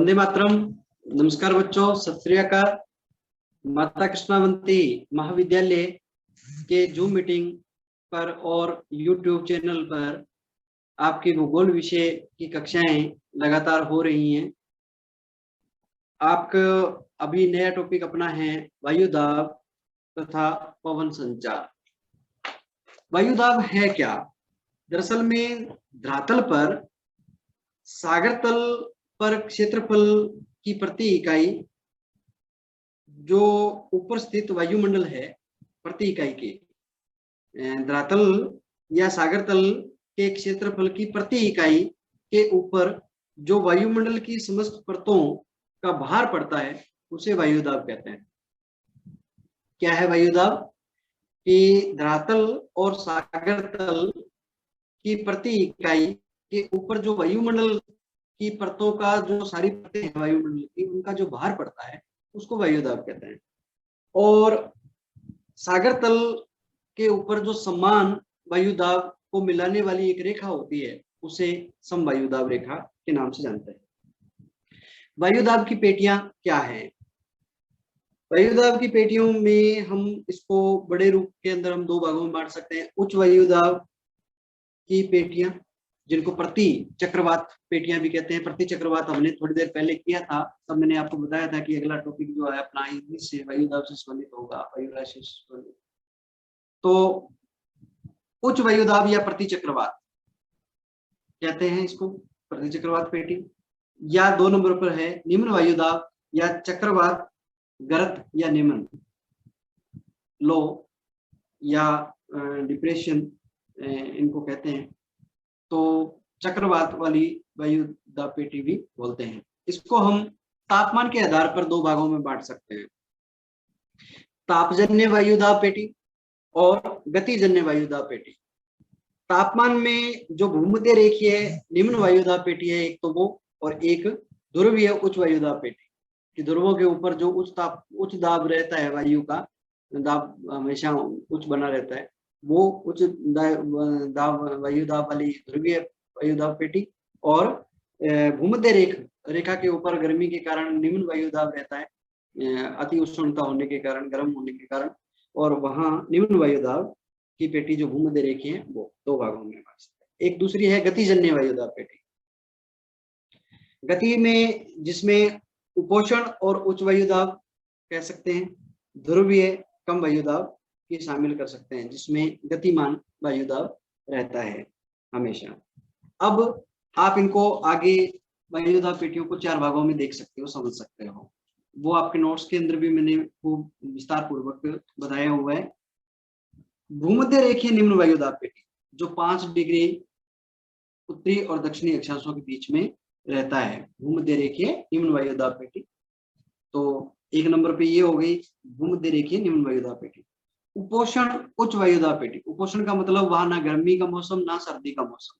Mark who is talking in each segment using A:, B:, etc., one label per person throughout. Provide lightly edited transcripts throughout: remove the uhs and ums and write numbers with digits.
A: वंदे मातरम। नमस्कार बच्चों, सत श्री अकाल। माता कृष्णावंती महाविद्यालय के जूम मीटिंग पर और यूट्यूब चैनल पर आपकी भूगोल विषय की कक्षाएं लगातार हो रही हैं। आपको अभी नया टॉपिक अपना है वायुदाब तथा पवन संचार। वायुदाब है क्या? दरअसल में धरातल पर सागर तल पर क्षेत्रफल की प्रति इकाई जो ऊपर स्थित वायुमंडल है, प्रति इकाई के धरातल या सागर तल के क्षेत्रफल की प्रति इकाई के ऊपर जो वायुमंडल की समस्त परतों का भार पड़ता है उसे वायुदाब कहते हैं। क्या है वायुदाब? कि धरातल और सागर तल की प्रति इकाई के ऊपर जो वायुमंडल की परतों का जो सारी परतें हैं वायुमंडल की, उनका जो भार पड़ता है उसको वायुदाब कहते हैं। और सागर तल के ऊपर जो समान वायुदाब को मिलाने वाली एक रेखा होती है उसे समवायुदाब रेखा के नाम से जानते हैं। वायुदाब की पेटियां क्या है? वायुदाब की पेटियों में हम इसको बड़े रूप के अंदर हम दो भागों में बांट सकते हैं। उच्च वायुदाब की पेटियां, जिनको प्रति चक्रवात पेटियां भी कहते हैं। प्रति चक्रवात हमने थोड़ी देर पहले किया था, तब मैंने आपको बताया था कि अगला टॉपिक जो है अपना इससे वायुदाब से संबंधित होगा, वायुराशि से संबंधित। तो उच्च वायुदाब या प्रति चक्रवात कहते हैं इसको, प्रति चक्रवात पेटी। या 2 नंबर पर है निम्न वायुदाब या चक्रवात गर्त या निम्न, लो या डिप्रेशन इनको कहते हैं। तो चक्रवात वाली वायुदाब पेटी भी बोलते हैं। इसको हम तापमान के आधार पर 2 भागों में बांट सकते हैं, तापजन्य वायुदाब पेटी और गतिजन्य वायुदाब पेटी। तापमान में जो भूमध्य रेखीय निम्न वायुदाब पेटी है एक तो वो, और एक ध्रुवीय उच्च वायुदाब पेटी कि ध्रुवों के ऊपर जो उच्च दाब रहता है, वायु का दाब हमेशा उच्च बना रहता है, वो उच्च दाब वायुदाब वाली ध्रुवीय वायुदाब पेटी। और भूमध्य रेखा के ऊपर गर्मी के कारण निम्न वायुदाब रहता है, अति उष्णता होने के कारण, गर्म होने के कारण, और वहां निम्न वायुदाब की पेटी जो भूमध्य रेखी है वो 2 भागों में बांट सकते हैं। एक दूसरी है गतिजन्य वायुदाब पेटी। गति में जिसमें उपोषण और उच्च वायुदाब कह सकते हैं, ध्रुवीय कम वायुदाब की शामिल कर सकते हैं, जिसमें गतिमान वायुदाब रहता है हमेशा। अब आप इनको आगे वायुदाब पेटियों को 4 भागों में देख सकते हो, समझ सकते हो। वो आपके नोट्स के अंदर भी मैंने खूब विस्तार पूर्वक बताया हुआ है। भूमध्य रेखीय निम्न वायुदाब पेटी जो 5 डिग्री उत्तरी और दक्षिणी अक्षांशों के बीच में रहता है, भूमध्य रेखीय निम्न वायुदाब पेटी। तो 1 नंबर पे ये हो गई भूमध्य रेखीय निम्न वायुदाब पेटी। उपोषण उच्च वायुदाब पेटी। उपोषण का मतलब वहां ना गर्मी का मौसम ना सर्दी का मौसम,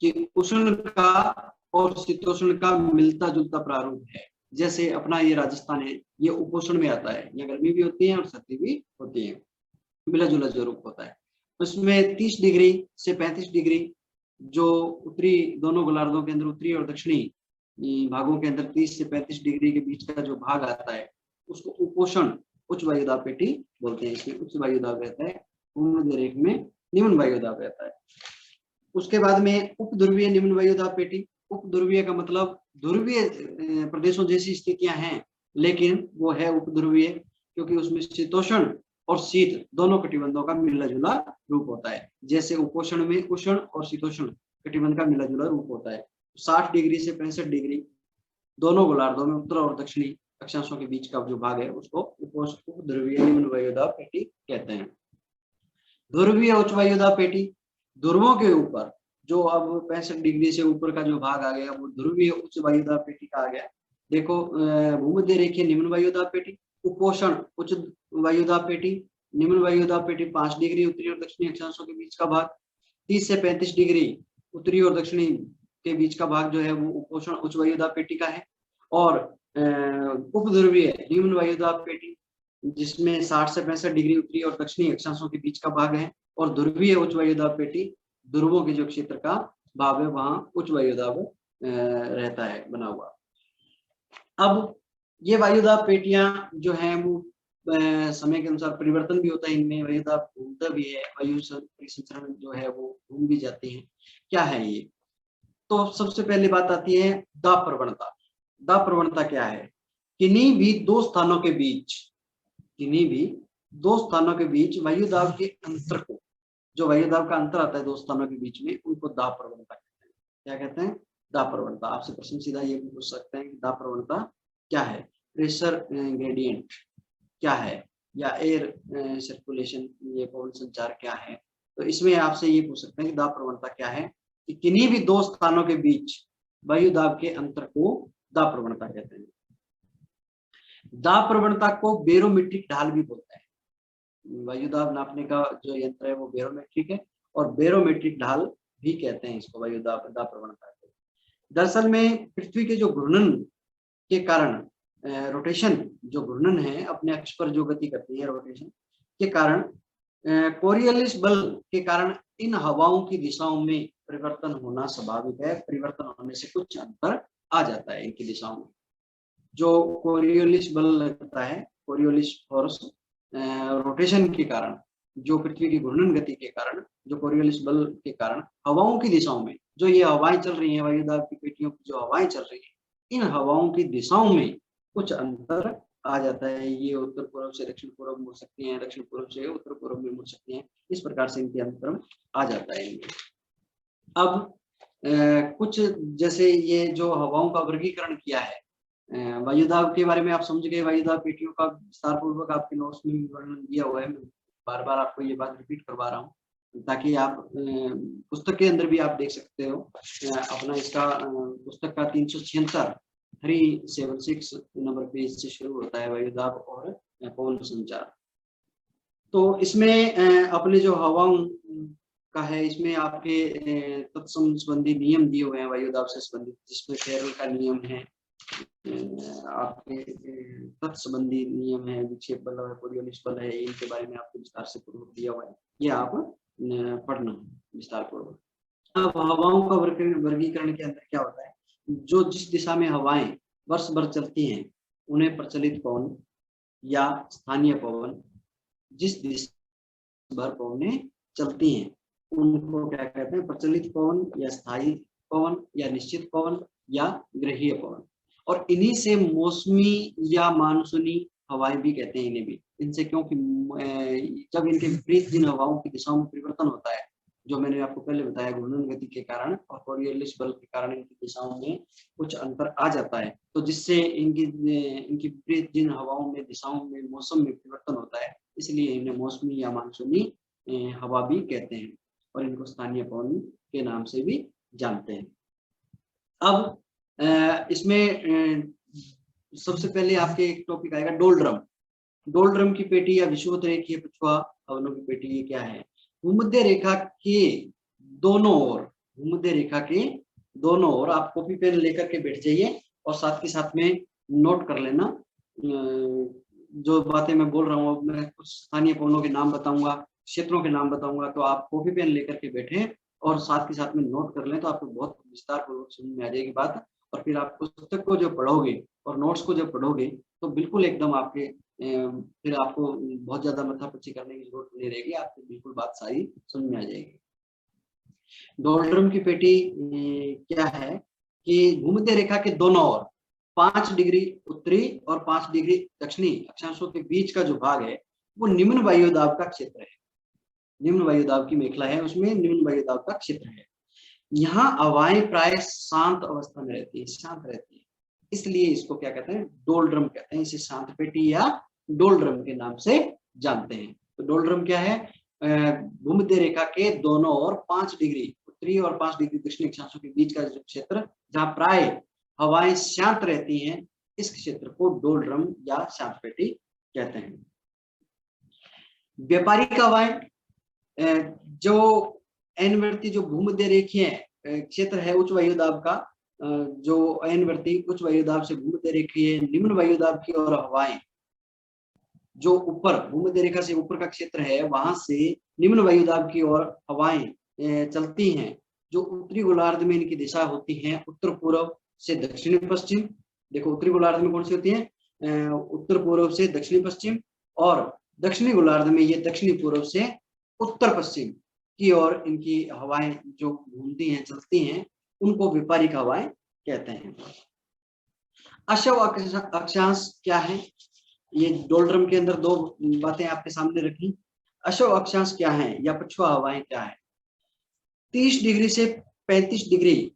A: कि उष्ण का और शीतोष्ण का मिलता जुलता प्रारूप है। जैसे अपना ये राजस्थान है, ये उपोषण में आता है, यहाँ गर्मी भी होती है और सर्दी भी होती है, मिला जुला जो रूप होता है। उसमें 30 डिग्री से 35 डिग्री जो उत्तरी दोनों गोलार्धों के अंदर, उत्तरी और दक्षिणी भागों के अंदर 30 से 35 डिग्री के बीच का जो भाग आता है उसको उपोषण उच्च वायुदाब पेटी बोलते हैं। इसमें उच्च वायुदाब रहता है, भूमध्य रेखा में निम्न वायुदाब रहता है। उसके बाद में उपध्रुवीय निम्न वायुदाब पेटी। उपध्रुवीय का मतलब ध्रुवीय प्रदेशों जैसी स्थितियां हैं, लेकिन वो है उपध्रुवीय क्योंकि उसमें शीतोष्ण और शीत दोनों कटिबंधों का मिला जुला रूप होता है। जैसे उपोषण में उष्ण और शीतोष्ण कटिबंध का मिला जुला रूप होता है। 60 डिग्री से 65 डिग्री दोनों गोलार्धों में उत्तर और दक्षिणी अक्षांशों के बीच का जो भाग है उसको उपध्रुवीय निम्न वायुदाब पेटी कहते हैं। ध्रुवीय उच्च वायुदाब पेटी, ध्रुवों के ऊपर जो अब 65 डिग्री से ऊपर का जो भाग आ गया वो ध्रुवीय उच्च वायुदाब पेटी का आ गया। देखो, भूमध्य रेखीय निम्न वायुदाब पेटी, उपोषण उच्च वायुदाब पेटी, निम्न वायुदाब पेटी 5 डिग्री उत्तरी और दक्षिणी अक्षांशों के बीच का भाग, 30 से 35 डिग्री उत्तरी और दक्षिणी के बीच का भाग जो है वो उपोषण उच्च वायुदाब पेटी का है। और उपध्रुवीय निम्न वायुदाब पेटी जिसमें 60 से 65 डिग्री उत्तरी और दक्षिणी अक्षांशों के बीच का भाग है। और ध्रुवीय उच्च वायुदाब पेटी ध्रुवों के जो क्षेत्र का भाग है वहां उच्च वायुदाब रहता है बना हुआ। अब ये वायुदाब पेटियां जो हैं वो समय के अनुसार परिवर्तन भी होता है, इनमें वायुदाब घूमता भी है, वायु परिसंचरण जो है वो घूम भी जाते हैं। क्या है ये? तो सबसे पहली बात आती है दाब प्रवणता। दाब प्रवणता क्या है? किन्हीं भी दो स्थानों के बीच, किन्हीं भी दो स्थानों के बीच वायुदाब के अंतर को, जो वायुदाब का अंतर आता है दो स्थानों के बीच में, उनको दाब प्रवणता कहते हैं। क्या कहते हैं? दाब प्रवणता। आपसे प्रश्न सीधा ये भी पूछ सकते हैं कि दाब प्रवणता क्या है? प्रेशर ग्रेडियंट क्या है, या एयर सर्कुलेशन, ये पवन संचार क्या है? तो इसमें आपसे ये पूछ सकते हैं कि दाब प्रवणता क्या है, कि किन्हीं भी दो स्थानों के बीच वायुदाब के अंतर को दाब प्रवणता कहते हैं। दाब प्रवणता को बेरोमेट्रिक ढाल भी बोलते हैं। वायुदाब नापने का जो यंत्र है वो बेरोमेट्रिक है, और बेरोमेट्रिक ढाल भी कहते हैं इसको, वायुदाब दाब प्रवणता को। दरअसल में पृथ्वी के जो घूर्णन के कारण, रोटेशन, जो घूर्णन है अपने अक्ष पर जो गति करती है रोटेशन के कारण, कोरियोलिस बल के कारण इन हवाओं की दिशाओं में परिवर्तन होना स्वाभाविक है। परिवर्तन होने से कुछ अंतर आ जाता है इनकी दिशाओं में। जो कोरियोलिस बल लगता है, कोरियोलिस फोर्स, रोटेशन के कारण, जो पृथ्वी की घूर्णन गति के कारण, जो कोरियोलिस बल के कारण हवाओं की दिशाओं में जो ये हवाएं चल रही हैं, वायुदाब की पेटियों की जो हवाएं चल रही हैं, इन हवाओं की दिशाओं में कुछ अंतर आ जाता है। ये उत्तर पूर्व से दक्षिण पूर्व मुड़ सकती हैं, दक्षिण पूर्व से उत्तर पूर्व में मुड़ सकती हैं, इस प्रकार से इनके अंतर आ जाता है इनमें। अब कुछ जैसे ये जो हवाओं का वर्गीकरण किया है, वायुदाब के बारे में आप समझ गए, वायुदाब पेटियों का विस्तार पूर्वक आपके नोट्स में वर्णन दिया हुआ है। मैं बार बार आपको ये बात रिपीट करवा रहा हूँ ताकि आप पुस्तक के अंदर भी आप देख सकते हो। अपना इसका पुस्तक का 376 376 नंबर पेज से शुरू होता है वायुदाब और पवन संचार। तो इसमें अपने जो हवाओं का है, इसमें आपके तत्संबंधी नियम दिए हुए हैं वायुदाब से संबंधित, जिसमें फेरल का नियम है, आपके तत्संबंधी नियम है, विक्षेप बल है, कोरियोलिस बल है, इनके बारे में आपको विस्तार से पूर्वक दिया हुआ है, ये आप पढ़ना विस्तार पूर्वक। अब हवाओं का वर्गीकरण के अंदर क्या होता है, जो जिस दिशा में हवाएं वर्ष भर चलती हैं उन्हें प्रचलित पवन या स्थानीय पवन, जिस दिशा भर पवनें चलती हैं उनको क्या कहते हैं, प्रचलित पवन या स्थायी पवन या निश्चित पवन या ग्रहीय पवन। और इन्हीं से मौसमी या मानसूनी हवाएं भी कहते हैं इन्हें भी। इनसे क्योंकि जब इनके विपरीत जिन हवाओं की दिशाओं में परिवर्तन होता है, जो मैंने आपको पहले बताया, घूर्णन गति के कारण और कोरियोलिस बल के कारण इनकी दिशाओं में कुछ अंतर आ जाता है, तो जिससे इनकी विपरीत जिन हवाओं में दिशाओं में मौसम में परिवर्तन होता है, इसलिए इन्हें मौसमी या मानसूनी हवा भी कहते हैं, और इनको स्थानीय पवन के नाम से भी जानते हैं। अब इसमें सबसे पहले आपके एक टॉपिक आएगा डोलड्रम। डोलड्रम की पेटी या विषुवतरेखीय पछुआ अवनों की पेटी, ये क्या है? भूमध्य रेखा के दोनों ओर, भूमध्य रेखा के दोनों ओर आप कॉपी पेन लेकर के बैठ जाइए और साथ के साथ में नोट कर लेना। जो बातें मैं बोल रहा हूँ, मैं कुछ स्थानीय पवनों के नाम बताऊंगा, क्षेत्रों के नाम बताऊंगा, तो आप कॉपी पेन लेकर के बैठे और साथ के साथ में नोट कर लें, तो आपको बहुत विस्तार पूर्वक समझ में आ जाएगी बात। और फिर आप पुस्तक को जब पढ़ोगे और नोट्स को जब पढ़ोगे तो बिल्कुल एकदम आपके फिर आपको बहुत ज्यादा मथापच्ची करने की जरूरत नहीं रहेगी, आपको बिल्कुल बात सारी समझ में आ जाएगी। डोलड्रम की पेटी क्या है कि भूमध्य रेखा के दोनों ओर 5 डिग्री उत्तरी और 5 डिग्री दक्षिणी अक्षांशों के बीच का जो भाग है वो निम्न वायुदाब का क्षेत्र है। निम्न वायुदाब की मेखला है, उसमें निम्न वायुदाब का क्षेत्र है। यहाँ हवाएं प्राय शांत अवस्था में रहती है, शांत रहती है, इसलिए इसको क्या कहते हैं, डोलड्रम कहते हैं। इसे शांत पेटी या डोलड्रम के नाम से जानते हैं। तो डोलड्रम क्या है? भूमध्य रेखा के दोनों ओर 5 डिग्री उत्तरी और 5 डिग्री दक्षिणी अक्षांशों के बीच का जो क्षेत्र जहाँ प्राय हवाएं शांत रहती हैं, इस क्षेत्र को डोलड्रम या शांत पेटी कहते हैं। व्यापारिक हवाएं, जो अयनवर्ती जो भूमध्य रेखीय क्षेत्र है उच्च वायुदाब का, जो अयनवर्ती उच्च वायुदाब से भूमध्य रेखीय निम्न वायुदाब की ओर हवाएं, जो ऊपर भूमध्य रेखा से ऊपर का क्षेत्र है वहां से निम्न वायुदाब की ओर हवाएं चलती हैं, जो उत्तरी गोलार्ध में इनकी दिशा होती है उत्तर पूर्व से दक्षिण पश्चिम देखो उत्तरी गोलार्ध में कौन सी होती है, उत्तर पूर्व से दक्षिणी पश्चिम, और दक्षिणी गोलार्ध में ये दक्षिणी पूर्व से उत्तर पश्चिम की ओर इनकी हवाएं जो घूमती हैं, चलती हैं, उनको विपरीत हवाएं कहते हैं। अशव अक्षांश क्या है, ये डोलड्रम के अंदर दो बातें आपके सामने रखी। अशव अक्षांश क्या है या पछुआ हवाएं क्या है। 30 डिग्री से 35 डिग्री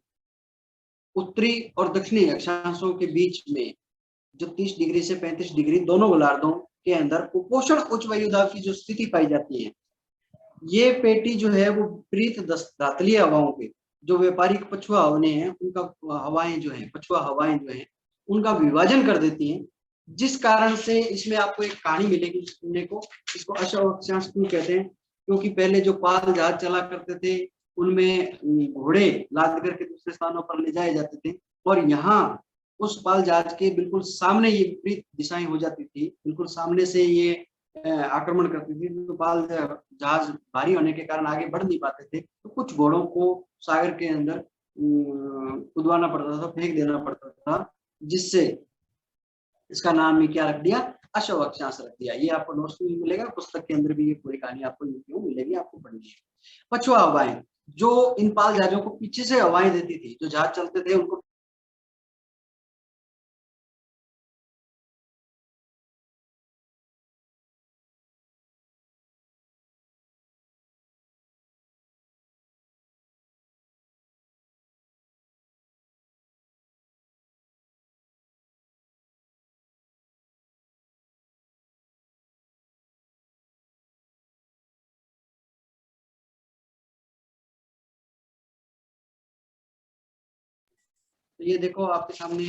A: उत्तरी और दक्षिणी अक्षांशों के बीच में, जो 30 डिग्री से 35 डिग्री दोनों गोलार्धों के अंदर उपोषण उच्च वायुदाब की जो स्थिति पाई जाती है, ये पेटी जो है वो विपरीत धातलीय हवाओं के, जो व्यापारिक पछुआ हवाएं हैं, उनका हवाएं जो है, पछुआ हवाएं जो है, उनका विभाजन कर देती हैं, जिस कारण से इसमें आपको एक कहानी मिलेगी सुनने को। इसको अशव अक्षांश क्यों कहते हैं, क्योंकि पहले जो पाल जहाज चला करते थे उनमें घोड़े लाद करके दूसरे स्थानों पर ले जाए जाते थे, और यहाँ उस पाल जहाज के बिल्कुल सामने ये विपरीत दिशाएं हो जाती थी, बिल्कुल सामने से ये आक्रमण करती थी। तो पाल जहाज भारी होने के कारण आगे बढ़ नहीं पाते थे, तो कुछ घोड़ों को सागर के अंदर कुदवाना पड़ता था, फेंक देना पड़ता था, जिससे इसका नाम ही क्या रख दिया, अशव अक्षांश रख दिया। ये आपको नोट्स में मिलेगा, पुस्तक के अंदर भी ये पूरी कहानी आपको मिलेगी, आपको पढ़नी है। पछुआ हवाएं जो इन पाल जहाजों को पीछे से हवाएं देती थी, जो जहाज चलते थे उनको तो ये देखो आपके सामने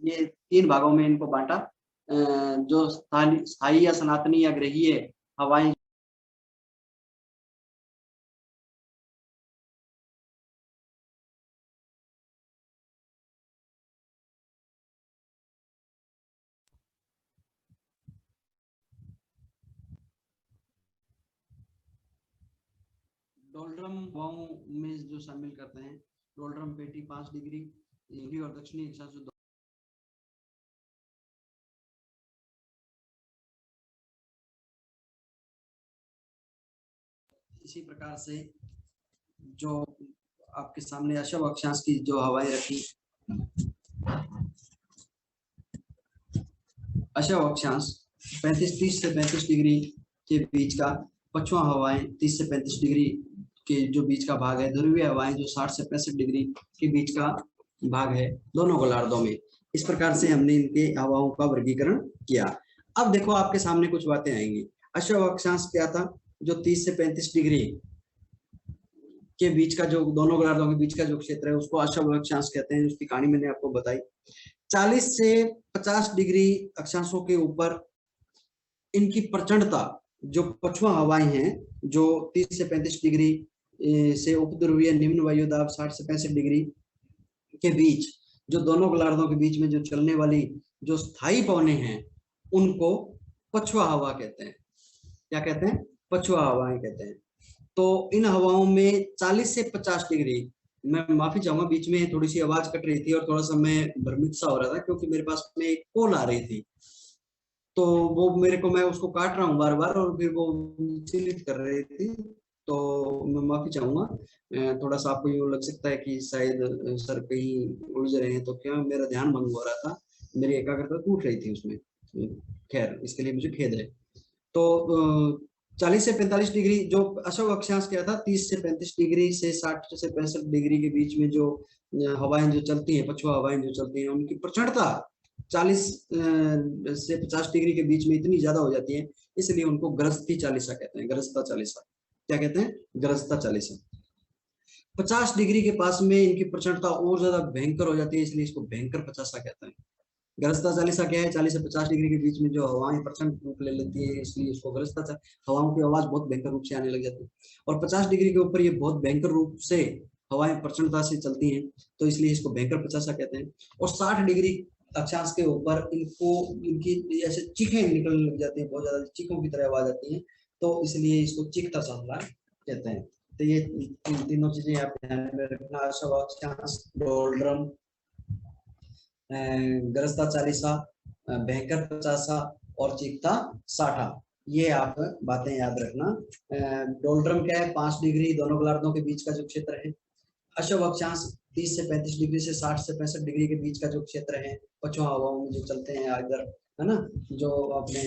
A: ये 3 भागों में इनको बांटा। जो स्थायी या सनातनी या ग्रहीय हवाएं, डोलड्रम हवाओं में जो शामिल करते हैं, डोलड्रम पेटी 5 डिग्री उत्तरी और दक्षिणी अक्षांश, इसी प्रकार से जो आपके सामने अशव अक्षांश की जो हवाएं रखी, अशव अक्षांश 30 से 35 डिग्री के बीच का, पछुआ हवाएं 30 से 35 डिग्री के जो बीच का भाग है, ध्रुवीय हवाएं जो 60 से 65 डिग्री के बीच का भाग है दोनों गोलार्धों में। इस प्रकार से हमने इनके हवाओं का वर्गीकरण किया। अब देखो आपके सामने कुछ बातें आएंगी। अशव अक्षांश क्या था, जो 30 से 35 डिग्री के बीच का, जो दोनों गोलार्धों के बीच का जो क्षेत्र है, उसको अशव अक्षांश कहते हैं। उसकी कहानी मैंने आपको बताई। 40 से 50 डिग्री अक्षांशों के ऊपर इनकी प्रचंडता, जो पछुआ हवाएं हैं, जो 30 से 35 डिग्री से उपध्रुवीय निम्न वायुदाब 60 से 65 डिग्री के बीच, जो दोनों गोलार्धों के बीच में जो चलने वाली जो स्थायी पवनें हैं, उनको पछुआ हवा कहते हैं। क्या कहते हैं, पछुआ हवाएं कहते हैं। तो इन हवाओं में 40 से 50 डिग्री, मैं माफी चाहूंगा, बीच में थोड़ी सी आवाज कट रही थी और थोड़ा सा मैं भ्रमित सा हो रहा था, क्योंकि मेरे पास में एक कॉल आ रही थी, तो वो मेरे को, मैं उसको काट रहा हूँ बार बार, और फिर वो विचलित कर रही थी, तो मैं माफी चाहूंगा। थोड़ा सा आपको यूँ लग सकता है कि शायद सर कहीं उलझ रहे हैं, तो क्या मेरा ध्यान भंग हो रहा था, मेरी एकाग्रता टूट रही थी उसमें। खैर, इसके लिए मुझे खेद है। तो 40 से 45 डिग्री जो अशोक अक्षांश क्या था, 30 से 35 डिग्री से 60 से 65 डिग्री के बीच में जो हवाएं जो चलती हैं, पछुआ हवाएं जो चलती हैं, उनकी प्रचंडता 40 से 50 डिग्री के बीच में इतनी ज्यादा हो जाती है, इसलिए उनको गरजती चालीसा कहते हैं। गरजता चालीसा क्या कहते हैं, गरजता चालीसा। 50 डिग्री के पास में इनकी प्रचंडता और ज्यादा भयंकर हो जाती है, इसलिए इसको भयंकर पचासा कहते हैं। गरजता चालीसा क्या है, 40 से 50 डिग्री के बीच में जो हवाएं प्रचंड रूप ले लेती है, इसलिए इसको गरजता, हवाओं की आवाज बहुत भयंकर रूप से आने लग जाती है। और 50 डिग्री के ऊपर ये बहुत भयंकर रूप से हवाएं प्रचंडता से चलती हैं, तो इसलिए इसको भयंकर पचासा कहते हैं। और 60 डिग्री अक्षांश के ऊपर इनको, इनकी ऐसे चीखें निकलने लग जाती हैं, बहुत ज्यादा चीखों की तरह आवाज आती है, तो इसलिए इसको चीखता सांवला कहते हैं। तो ये तीनों चीजें आप ध्यान में रखना। अक्षांश, डोलड्रम गरजता 40, भयंकर 50 और चीखता 60। ये आप बातें याद रखना। डोल्ड्रम क्या है? 5 डिग्री दोनों गोलार्धों के बीच का जो क्षेत्र है। अशुभ अक्षांश 30 से 35 डिग्री से 60 से 65 डिग्री के बीच का जो क्षेत्र है, पछुआ हवाओं में जो चलते हैं इधर, है ना, जो अपने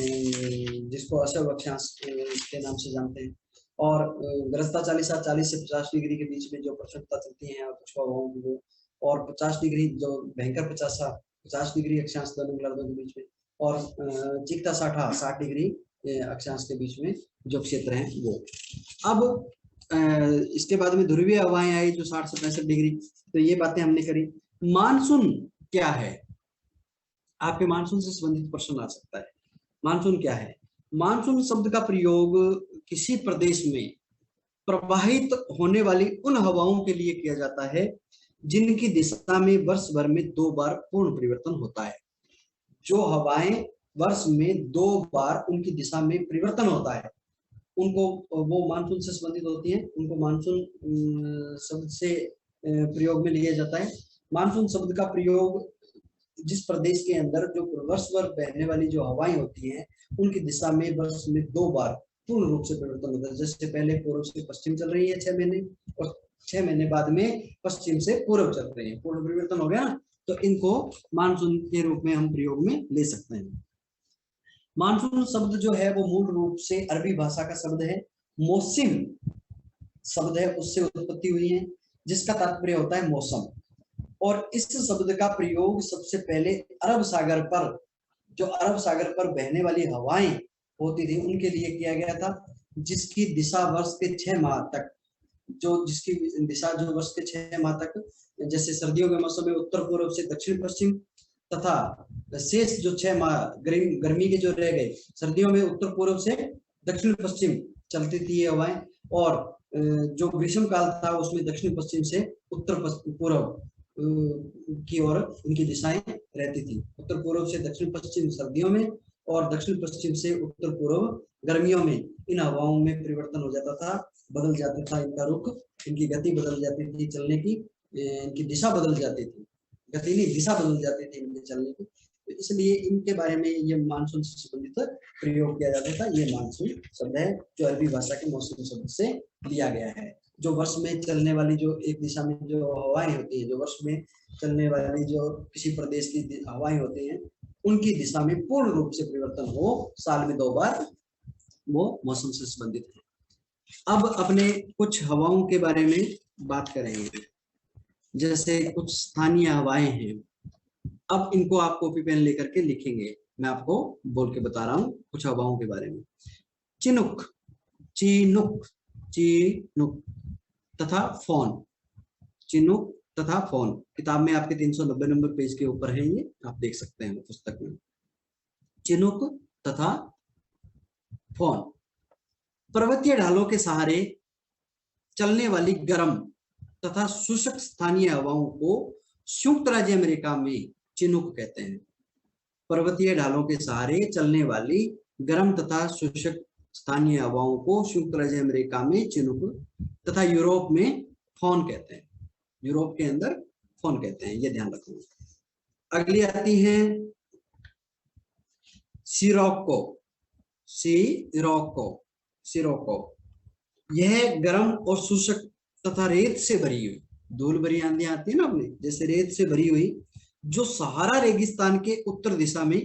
A: जिसको अशुभ अक्षांश के नाम से जानते हैं। और गरजता 40 से 50 डिग्री के बीच में जो प्रक्षुब्धता चलती है पछुआ हवाओं की वो, और 50 डिग्री जो भयंकर 50 डिग्री अक्षांश दोनों गोलार्धों के बीच में, और चीखता 60 डिग्री अक्षांश के बीच में जो क्षेत्र है वो। अब इसके बाद में ध्रुवीय हवाएं आई जो 60 से 65 डिग्री। तो ये बातें हमने करी। मानसून क्या है? आपके मानसून से संबंधित प्रश्न आ सकता है। मानसून क्या है? मानसून शब्द का प्रयोग किसी प्रदेश में प्रवाहित होने वाली उन हवाओं के लिए किया जाता है जिनकी दिशा में वर्ष भर में 2 बार पूर्ण परिवर्तन होता है। जो हवाएं वर्ष में 2 बार उनकी दिशा में परिवर्तन होता है, उनको वो मानसून से संबंधित होती हैं। उनको मानसून शब्द से प्रयोग में लिया जाता है। मानसून शब्द का प्रयोग जिस प्रदेश के अंदर जो वर्ष भर बहने वाली जो हवाएं होती हैं उनकी दिशा में वर्ष में 2 बार पूर्ण रूप से परिवर्तन होता है। जैसे पहले पूर्व से पश्चिम चल रही है 6 महीने, और 6 महीने बाद में पश्चिम से पूर्व चल रही है, पूर्ण परिवर्तन हो गया ना। तो इनको मानसून के रूप में हम प्रयोग में ले सकते हैं। मानसून शब्द जो है वो मूल रूप से अरबी भाषा का शब्द है, मौसम शब्द है, उससे उत्पत्ति हुई है, जिसका तात्पर्य होता है मौसम। और इस शब्द का प्रयोग सबसे पहले अरब सागर पर, जो अरब सागर पर बहने वाली हवाएं होती थी उनके लिए किया गया था, जिसकी दिशा वर्ष के 6 माह तक, जिसकी दिशा जो वर्ष के 6 माह तक, जैसे सर्दियों के मौसम में उत्तर पूर्व से दक्षिण पश्चिम, तथा शेष जो 6 माह गर्मी के जो रह गए सर्दियों में उत्तर पूर्व से दक्षिण पश्चिम चलती थी ये हवाएं, और जो ग्रीष्म काल था उसमें दक्षिण पश्चिम से उत्तर पूर्व की ओर उनकी दिशाएं रहती थी। उत्तर पूर्व से दक्षिण पश्चिम सर्दियों में और दक्षिण पश्चिम से उत्तर पूर्व गर्मियों में इन हवाओं में परिवर्तन हो जाता था, बदल जाता था इनका रुख, इनकी गति बदल जाती थी चलने की, इनकी दिशा बदल जाती थी, गति नहीं दिशा बदल जाती थी इनके चलने की। तो इसलिए इनके बारे में ये मानसून से संबंधित प्रयोग किया जाता था। ये मानसून शब्द है जो अरबी भाषा के मौसम शब्द से लिया गया है। जो वर्ष में चलने वाली जो एक दिशा में जो हवाएं होती हैं, जो वर्ष में चलने वाली जो किसी प्रदेश की हवाएं होती हैं उनकी दिशा में पूर्ण रूप से परिवर्तन हो साल में 2 बार, वो मौसम से संबंधित है। अब अपने कुछ हवाओं के बारे में बात करेंगे। जैसे कुछ स्थानीय हवाएं हैं, अब इनको आप कॉपी पेन लेकर के लिखेंगे। मैं आपको बोल के बता रहा हूं कुछ हवाओं के बारे में। चिनुक, चीनुक, चीनुक तथा फोन। चिनुक तथा फोन किताब में आपके 390 नंबर पेज के ऊपर है, ये आप देख सकते हैं पुस्तक में। चिनुक तथा फोन पर्वतीय ढालों के सहारे चलने वाली गर्म तथा शुष्क स्थानीय हवाओं को संयुक्त राज्य अमेरिका में चिनुक कहते हैं। पर्वतीय ढालों के सहारे चलने वाली गर्म तथा शुष्क स्थानीय हवाओं को संयुक्त राज्य अमेरिका में चिनुक तथा यूरोप में फोन कहते हैं। यूरोप के अंदर फोन कहते हैं, ये ध्यान रखना। अगली आती है सिरोको। सिरोको, सिरोको यह गर्म और शुष्क तथा रेत से भरी हुई, धूल भरी आंधियां आती है ना अपने, जैसे रेत से भरी हुई, जो सहारा रेगिस्तान के उत्तर दिशा में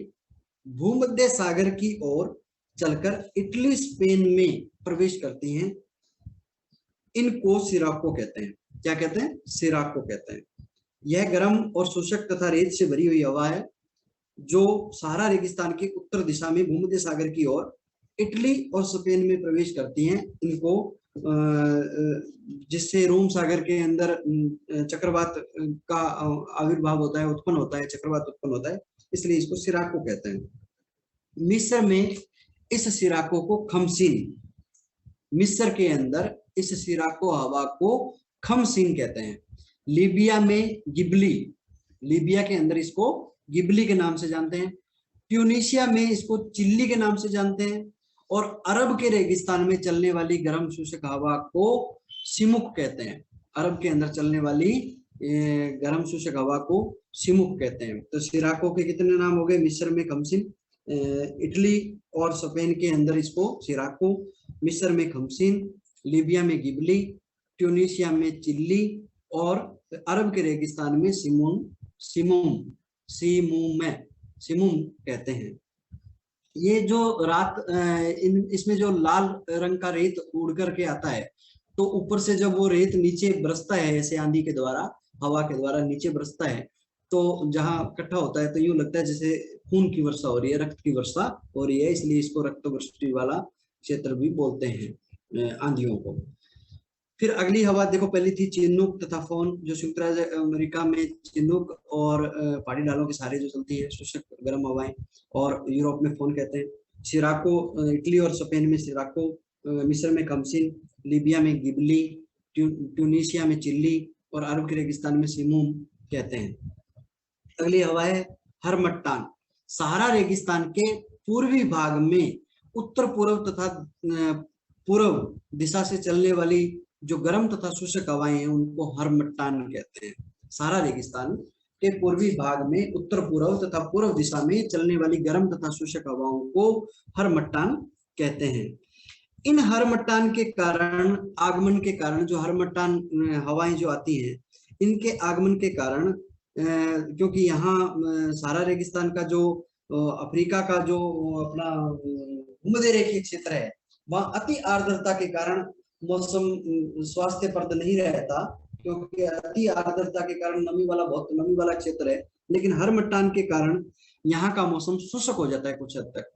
A: भूमध्य सागर की ओर चलकर इटली स्पेन में प्रवेश करती हैं, इनको सिराको कहते हैं। क्या कहते हैं? सिराको कहते हैं। यह गर्म और शुष्क तथा रेत से भरी हुई हवा है जो सहारा रेगिस्तान के उत्तर दिशा में भूमध्य सागर की ओर इटली और स्पेन में प्रवेश करती हैं। इनको जिससे रोम सागर के अंदर चक्रवात का आविर्भाव होता है, उत्पन्न होता है, चक्रवात उत्पन्न होता है, इसलिए इसको सिराको कहते हैं। मिस्र में इस सिराको को खमसीन, मिस्र के अंदर इस सिराको हवा को खमसीन कहते हैं। लीबिया में गिबली, लीबिया के अंदर इसको गिबली के नाम से जानते हैं। ट्यूनीशिया में इसको चिल्ली के नाम से जानते हैं। और अरब के रेगिस्तान में चलने वाली गर्म शुष्क हवा को सिमुक कहते हैं। अरब के अंदर चलने वाली गर्म शुष्क हवा को सिमुक कहते हैं। तो सिराको के कितने नाम हो गए? मिस्र में खमसिन, इटली और स्पेन के अंदर इसको सिराको, मिस्र में खमसिन, लीबिया में गिबली, ट्यूनिशिया में चिल्ली और अरब के रेगिस्तान में सिमुम सिमुम कहते हैं। ये जो रात इसमें जो लाल रंग का रेत उड़ करके आता है, तो ऊपर से जब वो रेत नीचे बरसता है ऐसे आंधी के द्वारा, हवा के द्वारा नीचे बरसता है, तो जहां इकट्ठा होता है तो यूं लगता है जैसे खून की वर्षा हो रही है, रक्त की वर्षा हो रही है, इसलिए इसको रक्त वृष्टि वाला क्षेत्र भी बोलते हैं आंधियों को। फिर अगली हवा देखो, पहली थी चिनूक तथा फोन, जो संयुक्त राज्य अमेरिका में चिनूक और पहाड़ी ढालों के सहारे जो चलती है शुष्क गर्म हवाएं, और यूरोप में फोन कहते हैं। सिराको इटली और स्पेन में सिराको, मिस्र में कमसिन, लीबिया में गिबली, ट्यूनिशिया में चिल्ली और अरब के रेगिस्तान में सिमुम कहते हैं। अगली हवा है हरमट्टान। सहारा रेगिस्तान के पूर्वी भाग में उत्तर पूर्व तथा पूर्व दिशा से चलने वाली जो गर्म तथा शुष्क हवाएं हैं उनको हरमट्टान कहते हैं। सहारा रेगिस्तान के पूर्वी भाग में उत्तर पूर्व तथा पूर्व दिशा में चलने वाली गर्म तथा शुष्क हवाओं को हरमट्टान कहते हैं। इन हरमट्टान के कारण, आगमन के कारण, जो हरमट्टान हवाएं जो आती हैं, इनके आगमन के कारण, क्योंकि यहाँ सहारा रेगिस्तान का जो अफ्रीका का जो अपना भूमध्य रेखीय क्षेत्र है, वहाँ अति आर्द्रता के कारण मौसम स्वास्थ्यप्रद नहीं रहता, क्योंकि अति आर्द्रता के कारण बहुत नमी वाला क्षेत्र है। लेकिन हरमट्टान के कारण यहाँ का मौसम शुष्क हो जाता है कुछ हद तक,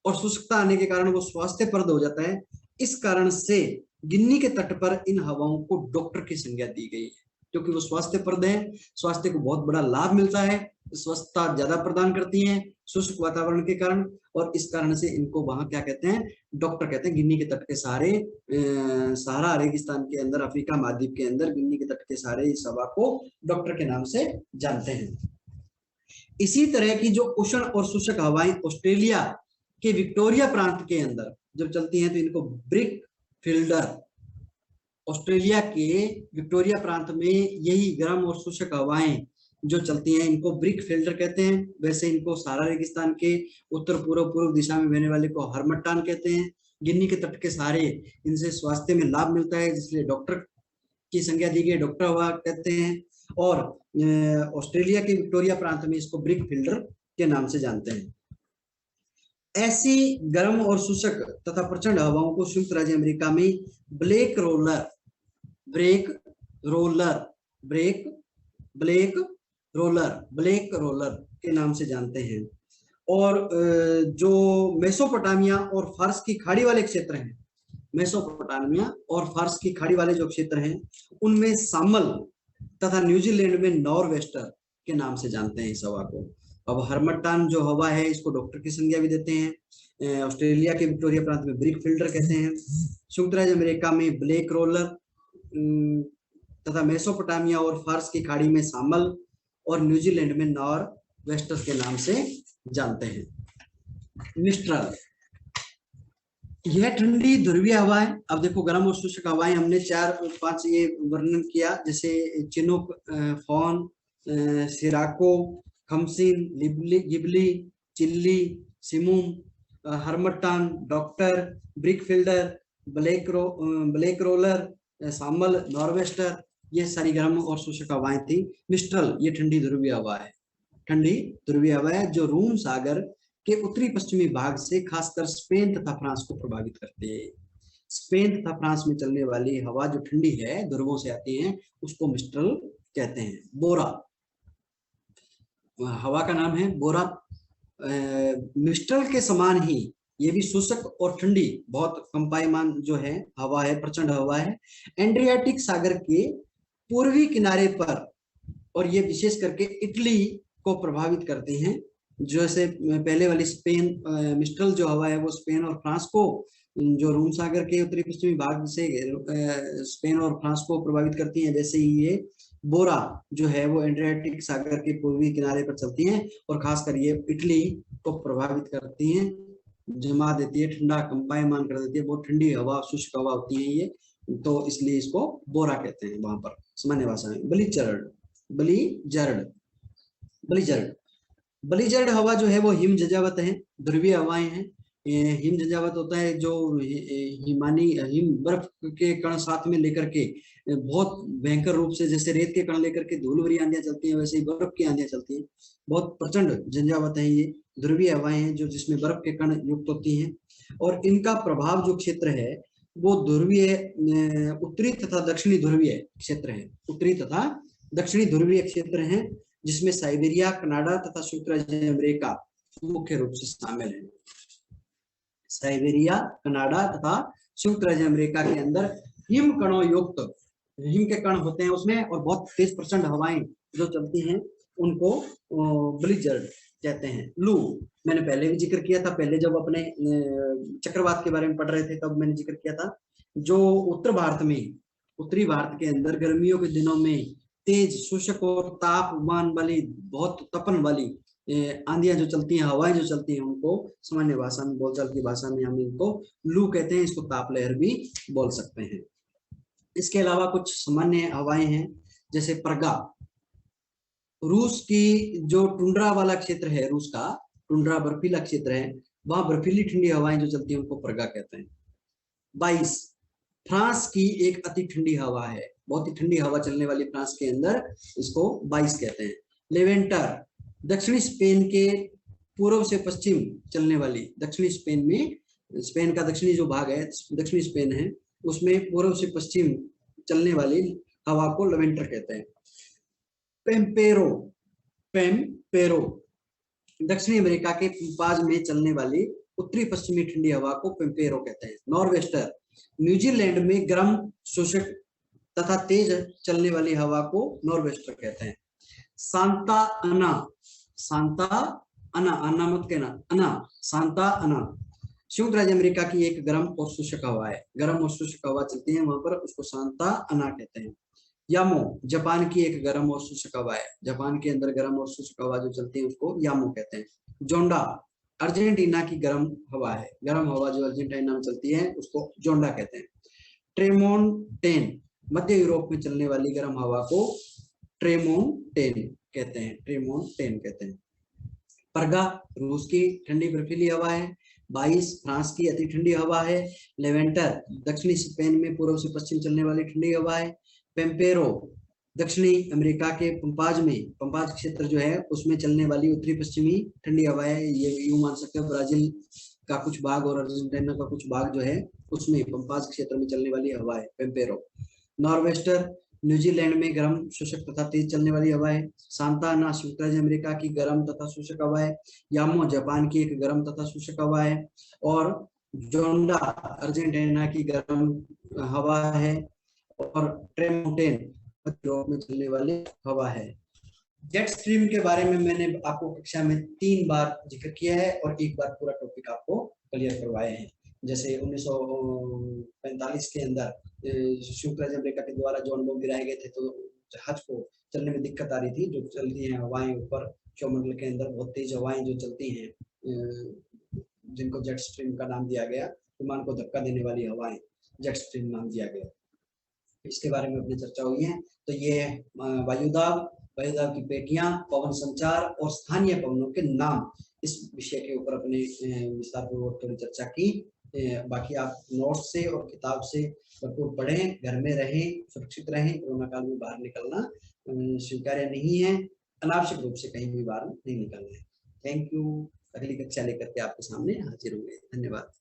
A: और शुष्कता आने के कारण वो स्वास्थ्यप्रद हो जाता है। इस कारण से गिन्नी के तट पर इन हवाओं को डॉक्टर की संज्ञा दी गई है, क्योंकि वो स्वास्थ्यप्रद है, स्वास्थ्य को बहुत बड़ा लाभ मिलता है, स्वस्थता ज्यादा प्रदान करती हैं शुष्क वातावरण के कारण, और इस कारण से इनको वहां क्या कहते हैं? डॉक्टर कहते हैं। गिन्नी के तट के सहारे, सहारा रेगिस्तान के अंदर, अफ्रीका महाद्वीप के अंदर गिन्नी के तट के सहारे इस हवा को डॉक्टर के नाम से जानते हैं। इसी तरह की जो उष्ण और शुष्क हवाएं ऑस्ट्रेलिया के विक्टोरिया प्रांत के अंदर जब चलती हैं तो इनको ब्रिक फिल्डर, ऑस्ट्रेलिया के विक्टोरिया प्रांत में यही गर्म और शुष्क हवाएं जो चलती हैं इनको ब्रिक फिल्डर कहते हैं। वैसे इनको सहारा रेगिस्तान के उत्तर पूर्व दिशा में बहने वाले को हरमट्टान कहते हैं। गिन्नी के तट के सहारे इनसे स्वास्थ्य में लाभ मिलता है, इसलिए डॉक्टर की संज्ञा दी गई, डॉक्टर हवा कहते हैं। और ऑस्ट्रेलिया के विक्टोरिया प्रांत में इसको ब्रिक फिल्डर के नाम से जानते हैं। ऐसी गर्म और शुष्क तथा प्रचंड हवाओं को संयुक्त राज्य अमेरिका में ब्लेक रोलर के नाम से जानते हैं। और जो मेसोपोटामिया और फारस की खाड़ी वाले क्षेत्र हैं, मेसोपोटामिया और फारस की खाड़ी वाले जो क्षेत्र हैं, उनमें सामल तथा न्यूजीलैंड में नॉरवेस्टर के नाम से जानते हैं इस हवा को। अब हरमट्टान जो हवा है इसको डॉक्टर की संज्ञा भी देते हैं। ऑस्ट्रेलिया के विक्टोरिया प्रांत में ब्रिक फिल्डर कहते हैं। संयुक्त राज्य अमेरिका में ब्लेक रोलर तथा मेसोपोटामिया और फारस की खाड़ी में सामल और न्यूजीलैंड में नॉरवेस्टर के नाम से जानते हैं। मिस्ट्रल, यह ठंडी ध्रुवीय हवा है। अब देखो, गर्म और शुष्क हवाएं हमने 4-5 ये वर्णन किया, जैसे Chinook, foehn, sirocco, khamsin, ghibli, chili, simoom, harmattan, doctor, brickfielder, black roller, shamal, norwester, ये सारी गर्म और शुष्क हवाएं थी। मिस्ट्रल ये ठंडी ध्रुवीय हवा है, ठंडी ध्रुवीय हवा है जो रोम सागर के उत्तरी पश्चिमी भाग से खासकर स्पेन तथा फ्रांस को प्रभावित करती है। स्पेन तथा फ्रांस में चलने वाली हवा जो ठंडी है, ध्रुवों से आती है, उसको मिस्ट्रल कहते हैं। बोरा, हवा का नाम है बोरा। मिस्ट्रल के समान ही ये भी शुष्क और ठंडी, बहुत कंपायमान जो है हवा है, प्रचंड हवा है। एड्रियाटिक सागर के पूर्वी किनारे पर, और ये विशेष करके इटली को प्रभावित करती हैं। जैसे पहले वाली स्पेन, मिस्ट्रल जो हवा है वो स्पेन और फ्रांस को, जो रोम सागर के उत्तरी पश्चिमी भाग से स्पेन और फ्रांस को प्रभावित करती हैं, वैसे ही ये बोरा जो है वो एड्रियाटिक सागर के पूर्वी किनारे पर चलती हैं और खासकर ये इटली को प्रभावित करती हैं, जमा देती है, ठंडा कंपायमान कर देती है। बहुत ठंडी हवा, शुष्क हवा होती है ये, तो इसलिए इसको बोरा कहते हैं वहां पर सामान्य भाषा में। बलिचरण, बलिजर्ड। बलिजर्ड बलिजर्ड हवा जो है वो हिम जजावत है, ध्रुवीय हवाएं हैं। हिम जजावत होता है जो हिमानी हिम बर्फ के कण साथ में लेकर के बहुत भयंकर रूप से, जैसे रेत के कण लेकर के धूल भरी आंधियां चलती हैं, वैसे ही बर्फ की आंधियां चलती हैं। बहुत प्रचंड झंझावत है ये, ध्रुवीय हवाएं हैं जो जिसमें बर्फ के कण युक्त होती हैं। और इनका प्रभाव जो क्षेत्र है वो ध्रुवीय उत्तरी तथा दक्षिणी ध्रुवीय क्षेत्र है। उत्तरी तथा दक्षिणी ध्रुवीय क्षेत्र है, जिसमें साइबेरिया, कनाडा तथा संयुक्त राज्य अमेरिका मुख्य रूप से शामिल है। साइबेरिया, कनाडा तथा संयुक्त राज्य अमेरिका के अंदर हिम कणों युक्त, हिम के कण होते हैं उसमें, और बहुत तेज प्रचंड हवाएं जो चलती हैं उनको ब्लिजर्ड कहते हैं। लू मैंने पहले भी जिक्र किया था, पहले जब अपने चक्रवात के बारे में पढ़ रहे थे तब मैंने जिक्र किया था। जो उत्तर भारत में, उत्तरी भारत के अंदर गर्मियों के दिनों में तेज शुष्क और तापमान वाली, बहुत तपन वाली आंधियां जो चलती हैं, हवाएं जो चलती हैं, उनको सामान्य भाषा में, बोलचाल की भाषा में हम इनको लू कहते हैं। इसको ताप लहर भी बोल सकते हैं। इसके अलावा कुछ सामान्य हवाएं हैं, जैसे परगा। रूस की जो टुंड्रा वाला क्षेत्र है, रूस का टुंड्रा बर्फीला क्षेत्र है, वहां बर्फीली ठंडी हवाएं जो चलती हैं उनको परगा कहते हैं। 22 फ्रांस की एक अति ठंडी हवा है, बहुत ही ठंडी हवा चलने वाली फ्रांस के अंदर, इसको 22 कहते हैं। लेवेंटर दक्षिणी स्पेन के पूर्व से पश्चिम चलने वाली, दक्षिणी स्पेन में, स्पेन का दक्षिणी जो भाग है, दक्षिणी स्पेन है, उसमें पूर्व से पश्चिम चलने वाली हवा को लेवेंटर कहते हैं। पेम्पेरो, पेम्पेरो दक्षिणी अमेरिका के पंपाज में चलने वाली उत्तरी पश्चिमी ठंडी हवा को पेम्पेरो कहते हैं। नॉर्वेस्टर न्यूजीलैंड में गर्म शोषक तथा तेज चलने वाली हवा को नॉर्वेस्टर कहते हैं। सांता अना, सांता अना, आना मत कहना, अना, सांता अना संयुक्त राज्य अमेरिका की एक गर्म और शुष्क हवा है। गर्म और शुष्क हवा चलती है वहां पर, उसको सांता अना कहते हैं। यामो जापान की एक गर्म और शुष्क हवा है, जापान के अंदर गर्म और शुष्क हवा जो चलती है उसको यामो कहते हैं। जोंडा अर्जेंटीना की गर्म हवा है, गर्म हवा जो अर्जेंटीना में चलती है उसको जोंडा कहते हैं। ट्रेमोंटेन मध्य यूरोप में चलने वाली गर्म हवा को ट्रेमोंटेन कहते हैं, ट्रेमोंटेन कहते हैं। परगा रूस की ठंडी बर्फीली हवा है। 22 फ्रांस की अति ठंडी हवा है। लेवेंटर दक्षिणी स्पेन में पूर्व से पश्चिम चलने वाली ठंडी हवा है। पेम्पेरो दक्षिणी अमेरिका के पंपाज में, पंपाज क्षेत्र जो है उसमें चलने वाली उत्तरी पश्चिमी ठंडी हवा है। ये यूं मान सकते हो ब्राजील का कुछ भाग और अर्जेंटीना का कुछ भाग जो है उसमें पंपाज क्षेत्र में चलने वाली हवा है पेम्पेरो। नॉर्वेस्टर न्यूजीलैंड में गर्म शुष्क तथा तेज चलने वाली हवा है। सांता अना संयुक्त राज्य अमेरिका की गर्म तथा शुष्क हवा है। यामो जापान की एक गर्म तथा शुष्क हवा है। और जोंडा अर्जेंटीना की गर्म हवा है। और ट्रेमोंटेन यूरोप में चलने वाली हवा है। जेट स्ट्रीम के बारे में मैंने आपको कक्षा में 3 बार जिक्र किया है और एक बार पूरा टॉपिक आपको क्लियर करवाए हैं। जैसे 1945 के अंदर संयुक्त राज्य अमेरिका के द्वारा जो अणुबम गिराए गए थे, तो जहाज को चलने में दिक्कत आ रही थी। जो चलती हैं हवाएं ऊपर चौमंडल के अंदर, बहुत तेज हवाएं जो चलती हैं, जिनको जेट स्ट्रीम का नाम दिया गया, विमान को धक्का देने वाली हवाएं, जेट स्ट्रीम नाम दिया गया। इसके बारे में अपनी चर्चा हुई है। तो ये वायुदाब, वायुदाब की पेटियां, पवन संचार और स्थानीय पवनों के नाम, इस विषय के ऊपर अपने विस्तार पूर्वक थोड़ी चर्चा की। बाकी आप नोट्स से और किताब से भरपूर पढ़ें, घर में रहें, सुरक्षित रहें। कोरोना काल में बाहर निकलना स्वीकार्य नहीं है, अनावश्यक रूप से कहीं भी बाहर नहीं निकलना है। Thank you. अगली कक्षा लेकर के आपके सामने हाजिर होंगे। धन्यवाद।